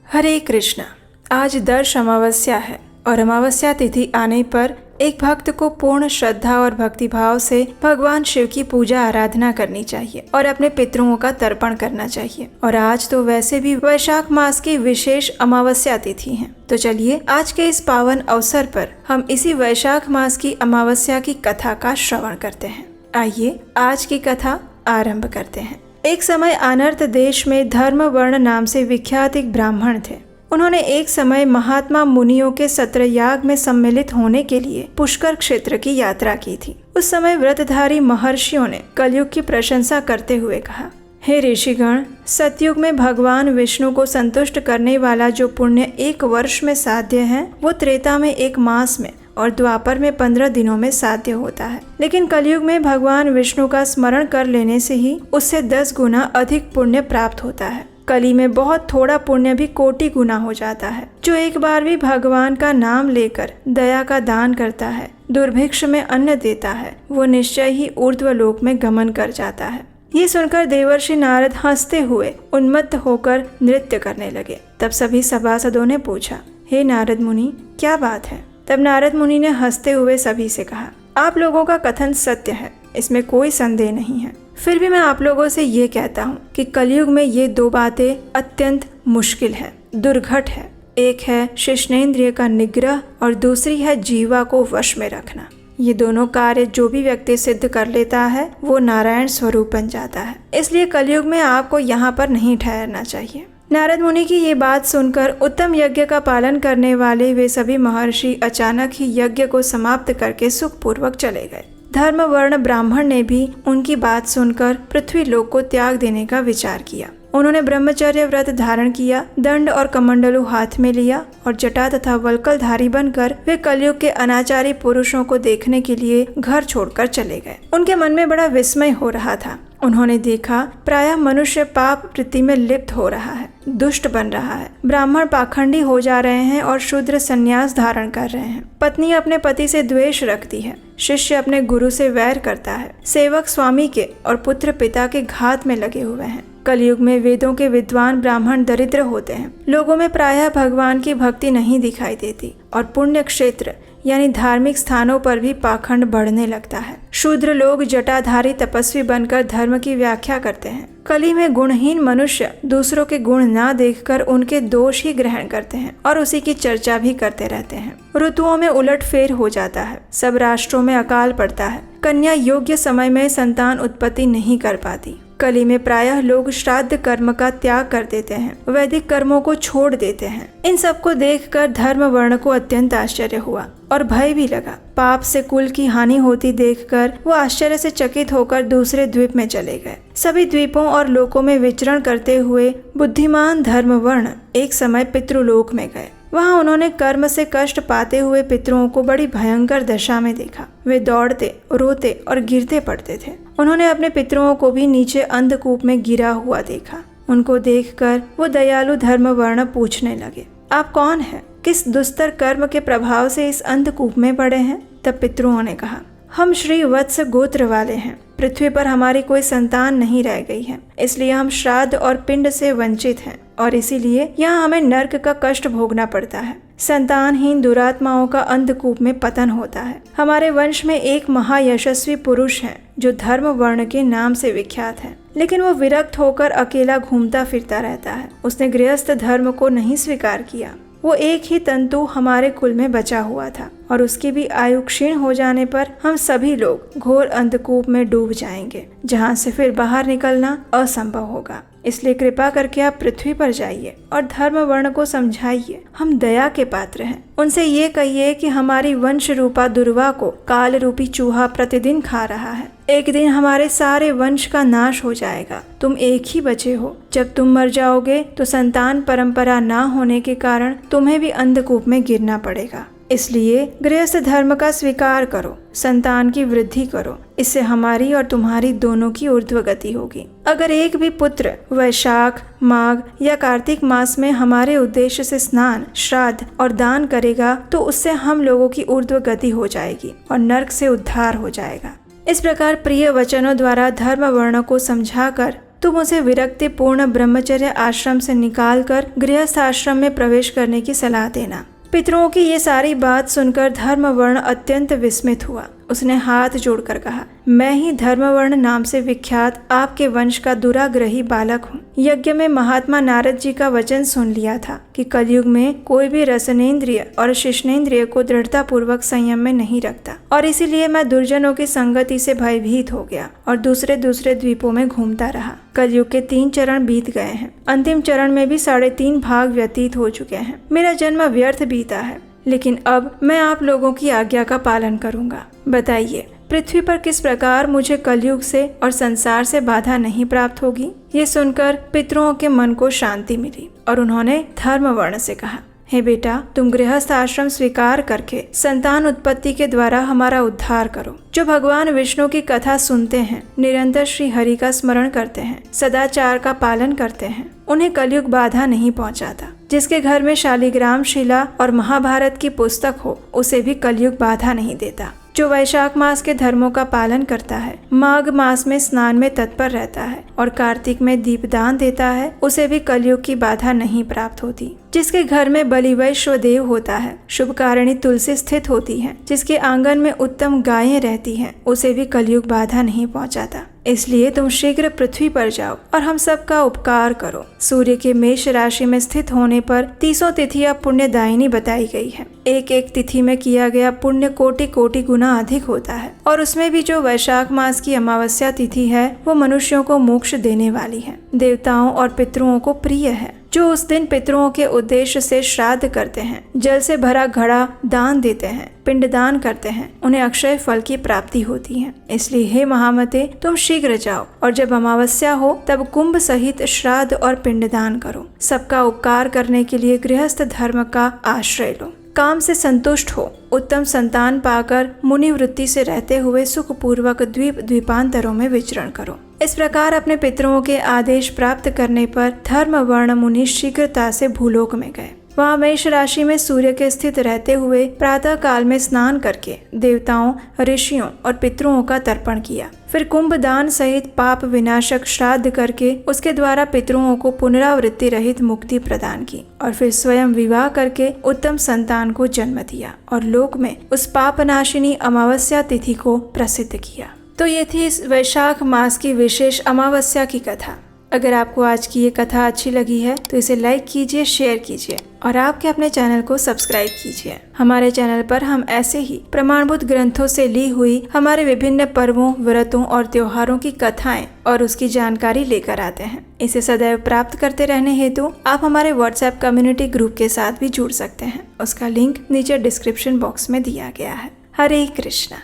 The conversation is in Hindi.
हरे कृष्णा। आज दर्श अमावस्या है और अमावस्या तिथि आने पर एक भक्त को पूर्ण श्रद्धा और भक्तिभाव से भगवान शिव की पूजा आराधना करनी चाहिए और अपने पितरों का तर्पण करना चाहिए। और आज तो वैसे भी वैशाख मास की विशेष अमावस्या तिथि है, तो चलिए आज के इस पावन अवसर पर हम इसी वैशाख मास की अमावस्या की कथा का श्रवण करते हैं। आइए आज की कथा आरंभ करते हैं। एक समय अनर्त देश में धर्मवर्ण नाम से विख्यात एक ब्राह्मण थे। उन्होंने एक समय महात्मा मुनियों के सत्रयाग में सम्मिलित होने के लिए पुष्कर क्षेत्र की यात्रा की थी। उस समय व्रतधारी महर्षियों ने कलयुग की प्रशंसा करते हुए कहा, हे ऋषिगण, सतयुग में भगवान विष्णु को संतुष्ट करने वाला जो पुण्य 1 वर्ष में साध्य है, वो त्रेता में 1 मास में और द्वापर में 15 दिनों में साध्य होता है। लेकिन कलयुग में भगवान विष्णु का स्मरण कर लेने से ही उससे 10 गुना अधिक पुण्य प्राप्त होता है। कली में बहुत थोड़ा पुण्य भी कोटि गुना हो जाता है। जो एक बार भी भगवान का नाम लेकर दया का दान करता है, दुर्भिक्ष में अन्न देता है, वो निश्चय ही ऊर्ध्व लोक में गमन कर जाता है। ये सुनकर देवर्षि नारद हंसते हुए उन्मत्त होकर नृत्य करने लगे। तब सभी सभासदों ने पूछा, हे नारद मुनि, क्या बात है? तब नारद मुनि ने हंसते हुए सभी से कहा, आप लोगों का कथन सत्य है, इसमें कोई संदेह नहीं है। फिर भी मैं आप लोगों से ये कहता हूँ कि कलयुग में ये 2 बातें अत्यंत मुश्किल है, दुर्घट है। एक है शिश्नेंद्रिय का निग्रह और दूसरी है जीवा को वश में रखना। ये दोनों कार्य जो भी व्यक्ति सिद्ध कर लेता है वो नारायण स्वरूप बन जाता है। इसलिए कलयुग में आपको यहाँ पर नहीं ठहरना चाहिए। नारद मुनि की ये बात सुनकर उत्तम यज्ञ का पालन करने वाले वे सभी महर्षि अचानक ही यज्ञ को समाप्त करके सुखपूर्वक चले गए। धर्मवर्ण ब्राह्मण ने भी उनकी बात सुनकर पृथ्वी लोक को त्याग देने का विचार किया। उन्होंने ब्रह्मचर्य व्रत धारण किया, दंड और कमंडलू हाथ में लिया और जटा तथा वल्कलधारी बनकर वे कलयुग के अनाचारी पुरुषों को देखने के लिए घर छोड़कर चले गए। उनके मन में बड़ा विस्मय हो रहा था। उन्होंने देखा प्रायः मनुष्य पाप वृत्ति में लिप्त हो रहा है, दुष्ट बन रहा है, ब्राह्मण पाखंडी हो जा रहे हैं और शूद्र संन्यास धारण कर रहे हैं। पत्नी अपने पति से द्वेष रखती है, शिष्य अपने गुरु से वैर करता है, सेवक स्वामी के और पुत्र पिता के घात में लगे हुए हैं। कलयुग में वेदों के विद्वान ब्राह्मण दरिद्र होते हैं। लोगों में प्रायः भगवान की भक्ति नहीं दिखाई देती और पुण्य क्षेत्र यानी धार्मिक स्थानों पर भी पाखंड बढ़ने लगता है। शूद्र लोग जटाधारी तपस्वी बनकर धर्म की व्याख्या करते हैं। कली में गुणहीन मनुष्य दूसरों के गुण ना देखकर उनके दोष ही ग्रहण करते हैं और उसी की चर्चा भी करते रहते हैं। ऋतुओं में उलटफेर हो जाता है, सब राष्ट्रों में अकाल पड़ता है, कन्या योग्य समय में संतान उत्पत्ति नहीं कर पाती। कली में प्रायः लोग श्राद्ध कर्म का त्याग कर देते हैं, वैदिक कर्मों को छोड़ देते हैं। इन सब को देखकर धर्म वर्ण को अत्यंत आश्चर्य हुआ और भय भी लगा। पाप से कुल की हानि होती देखकर वो आश्चर्य से चकित होकर दूसरे द्वीप में चले गए। सभी द्वीपों और लोकों में विचरण करते हुए बुद्धिमान धर्म वर्ण एक समय पितृलोक में गए। वहाँ उन्होंने कर्म से कष्ट पाते हुए पितरों को बड़ी भयंकर दशा में देखा। वे दौड़ते, रोते और गिरते पड़ते थे। उन्होंने अपने पितरों को भी नीचे अंधकूप में गिरा हुआ देखा। उनको देखकर वो दयालु धर्मवर्ण पूछने लगे, आप कौन हैं? किस दुस्तर कर्म के प्रभाव से इस अंधकूप में पड़े हैं? तब पितरों ने कहा, हम श्री वत्स गोत्र वाले हैं। पृथ्वी पर हमारी कोई संतान नहीं रह गई है, इसलिए हम श्राद्ध और पिंड से वंचित हैं और इसीलिए यहाँ हमें नर्क का कष्ट भोगना पड़ता है। संतानहीन दुरात्माओं का अंधकूप में पतन होता है। हमारे वंश में एक महायशस्वी पुरुष है जो धर्म वर्ण के नाम से विख्यात है, लेकिन वो विरक्त होकर अकेला घूमता फिरता रहता है। उसने गृहस्थ धर्म को नहीं स्वीकार किया। वो एक ही तंतु हमारे कुल में बचा हुआ था और उसकी भी आयु क्षीण हो जाने पर हम सभी लोग घोर अंधकूप में डूब जाएंगे, जहाँ से फिर बाहर निकलना असंभव होगा। इसलिए कृपा करके आप पृथ्वी पर जाइए और धर्म वर्ण को समझाइए, हम दया के पात्र हैं। उनसे ये कहिए कि हमारी वंश रूपा दुर्वा को काल रूपी चूहा प्रतिदिन खा रहा है। एक दिन हमारे सारे वंश का नाश हो जाएगा। तुम एक ही बचे हो। जब तुम मर जाओगे तो संतान परंपरा ना होने के कारण तुम्हें भी अंधकूप में गिरना पड़ेगा। इसलिए गृहस्थ धर्म का स्वीकार करो, संतान की वृद्धि करो। इससे हमारी और तुम्हारी दोनों की ऊर्ध्व गति होगी। अगर एक भी पुत्र वैशाख, माघ या कार्तिक मास में हमारे उद्देश्य से स्नान, श्राद्ध और दान करेगा तो उससे हम लोगों की ऊर्ध्व गति हो जाएगी और नरक से उद्धार हो जाएगा। इस प्रकार प्रिय वचनों द्वारा धर्म वर्ण को समझाकर तुम उसे विरक्ति पूर्ण ब्रह्मचर्य आश्रम से निकालकर गृहस्थ आश्रम में प्रवेश करने की सलाह देना। पितरों की ये सारी बात सुनकर धर्मवर्ण अत्यंत विस्मित हुआ। उसने हाथ जोड़कर कहा, मैं ही धर्मवर्ण नाम से विख्यात आपके वंश का दुराग्रही बालक हूँ। यज्ञ में महात्मा नारद जी का वचन सुन लिया था कि कलयुग में कोई भी रसनेन्द्रिय और शिष्णेन्द्रिय को दृढ़ता पूर्वक संयम में नहीं रखता, और इसीलिए मैं दुर्जनों की संगति से भयभीत हो गया और दूसरे द्वीपों में घूमता रहा। कलयुग के 3 चरण बीत गए हैं। अंतिम चरण में भी 3.5 भाग व्यतीत हो चुके हैं। मेरा जन्म व्यर्थ बीता है, लेकिन अब मैं आप लोगों की आज्ञा का पालन करूंगा। बताइए, पृथ्वी पर किस प्रकार मुझे कलयुग से और संसार से बाधा नहीं प्राप्त होगी। ये सुनकर पितरों के मन को शांति मिली और उन्होंने धर्मवर्ण से कहा, हे बेटा, तुम गृहस्थ आश्रम स्वीकार करके संतान उत्पत्ति के द्वारा हमारा उद्धार करो। जो भगवान विष्णु की कथा सुनते हैं, निरंतर श्री हरि का स्मरण करते हैं, सदाचार का पालन करते हैं, उन्हें कलयुग बाधा नहीं पहुंचाता। जिसके घर में शालिग्राम शिला और महाभारत की पुस्तक हो, उसे भी कलयुग बाधा नहीं देता। जो वैशाख मास के धर्मों का पालन करता है, माघ मास में स्नान में तत्पर रहता है और कार्तिक में दीपदान देता है, उसे भी कलयुग की बाधा नहीं प्राप्त होती। जिसके घर में बलिवैश्वदेव होता है, शुभकारिणी तुलसी स्थित होती है, जिसके आंगन में उत्तम गायें रहती हैं, उसे भी कलयुग बाधा नहीं पहुंचाता। इसलिए तुम शीघ्र पृथ्वी पर जाओ और हम सबका उपकार करो। सूर्य के मेष राशि में स्थित होने पर 30 तिथियां पुण्यदायिनी बताई गई है। एक एक तिथि में किया गया पुण्य कोटि गुना अधिक होता है, और उसमें भी जो वैशाख मास की अमावस्या तिथि है, वो मनुष्यों को मोक्ष देने वाली है, देवताओं और पितरों को प्रिय है। जो उस दिन पितरों के उद्देश्य से श्राद्ध करते हैं, जल से भरा घड़ा दान देते हैं, पिंडदान करते हैं, उन्हें अक्षय फल की प्राप्ति होती है। इसलिए हे महामते, तुम शीघ्र जाओ और जब अमावस्या हो तब कुंभ सहित श्राद्ध और पिंडदान करो। सबका उपकार करने के लिए गृहस्थ धर्म का आश्रय लो। काम से संतुष्ट हो, उत्तम संतान पाकर मुनि वृत्ति से रहते हुए सुख पूर्वक द्वीपांतरों में विचरण करो। इस प्रकार अपने पितरों के आदेश प्राप्त करने पर धर्मवर्ण मुनि शीघ्रता से भूलोक में गए। वहाँ मेष राशि में सूर्य के स्थित रहते हुए प्रातः काल में स्नान करके देवताओं, ऋषियों और पितरों का तर्पण किया। फिर कुंभ दान सहित पाप विनाशक श्राद्ध करके उसके द्वारा पितरों को पुनरावृत्ति रहित मुक्ति प्रदान की, और फिर स्वयं विवाह करके उत्तम संतान को जन्म दिया और लोक में उस पापनाशिनी अमावस्या तिथि को प्रसिद्ध किया। तो ये थी इस वैशाख मास की विशेष अमावस्या की कथा। अगर आपको आज की ये कथा अच्छी लगी है तो इसे लाइक कीजिए, शेयर कीजिए और आपके अपने चैनल को सब्सक्राइब कीजिए। हमारे चैनल पर हम ऐसे ही प्रमाणभूत ग्रंथों से ली हुई हमारे विभिन्न पर्वों, व्रतों और त्योहारों की कथाएं और उसकी जानकारी लेकर आते हैं। इसे सदैव प्राप्त करते रहने हेतु आप हमारे व्हाट्सएप कम्युनिटी ग्रुप के साथ भी जुड़ सकते हैं। उसका लिंक नीचे डिस्क्रिप्शन बॉक्स में दिया गया है। हरे कृष्णा।